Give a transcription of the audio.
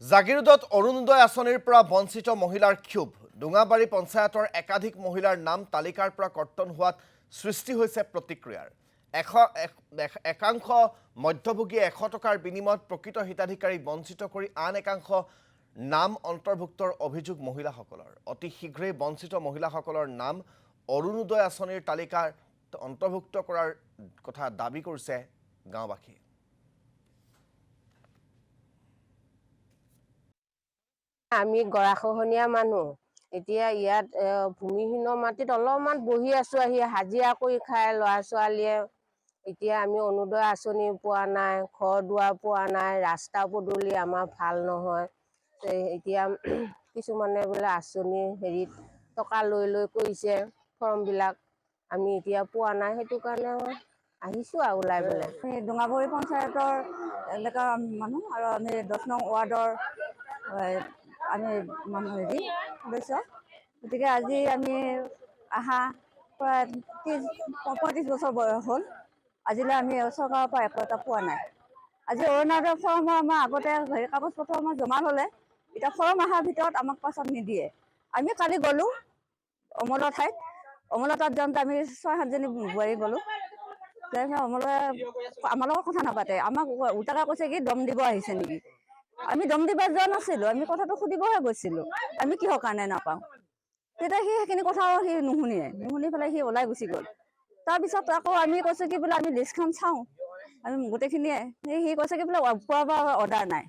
জাগিৰোডত অৰুণোদয় আঁচনিৰ পৰা বঞ্চিত মহিলাৰ ক্ষোভ ডুঙাবাৰী পঞ্চায়তৰ একাধিক মহিলাৰ নাম তালিকাৰ পৰা কৰ্তন হোৱাত সৃষ্টি হৈছে প্ৰতিক্ৰিয়াৰ একাংশ মধ্যভোগীয়ে 100 টকাৰ বিনিময়ত প্ৰকৃত হিতাধিকাৰী বঞ্চিত কৰি আন একাংশ নাম অন্তৰ্ভুক্তৰ অভিযোগ মহিলাসকলৰ অতি শীঘ্ৰেই বঞ্চিত মহিলাসকলৰ নাম অৰুণোদয় আঁচনিৰ তালিকাৰ অন্তৰ্ভুক্ত কৰাৰ কথা দাবী কৰিছে গাঁওবাসীয়ে। আমি গৰাখহনীয়া মানুহ এতিয়া ইয়াত ভূমিহীন মাটিত অলপমান বহি আছো আহি হাজিৰা কৰি খাই ল'ৰা ছোৱালীয়ে এতিয়া আমি অৰুণোদয় আঁচনি পোৱা নাই ঘৰ দুৱাৰ পোৱা নাই ৰাস্তা পদূলি আমাৰ ভাল নহয় এতিয়া কিছুমানে বোলে আঁচনি হেৰিত টকা লৈ কৰিছে ফৰ্মবিলাক আমি এতিয়া পোৱা নাই সেইটো কাৰণে আহিছো আৰু ওলাই পেলাই ডুঙাবাৰী পঞ্চায়তৰ এলেকা মানুহ আৰু আমি 10 নং ৱাৰ্ডৰ আমি মানুহ হেৰি সদস্য গতিকে আজি আমি আহা প্ৰায় 35 বছৰ বয়স হ'ল আজিলৈ আমি চৰকাৰৰ পৰা একো এটা পোৱা নাই। আজি অৰুণোদয় ফৰ্ম আমাৰ আগতে হেৰি কাগজ পত্ৰ আমাৰ জমা হ'লে এতিয়া ফৰ্ম অহাৰ ভিতৰত আমাক পাছত নিদিয়ে। আমি কালি গ'লোঁ অমলৰ ঠাইত অমলৰ তাত যাওঁতে আমি 6-7জনী বোৱাৰী গ'লোঁ অমলে আমাৰ লগত কথা নাপাতে আমাক উল্টাকৈ কৈছে কি দম দিব আহিছে নেকি। আমি দম দিব যোৱা নাছিলোঁ আমি কথাটো সুধিবহে গৈছিলোঁ আমি কিহৰ কাৰণে নাপাওঁ। তেতিয়া সেইখিনি কথাও সি নুশুনি পেলাই সি ওলাই গুচি গ'ল। তাৰপিছত আকৌ আমি কৈছোঁ কি বোলে আমি লিষ্টখন চাওঁ আমি গোটেইখিনিয়ে সি কৈছে কি বোলে পোৱা অৰ্ডাৰ নাই।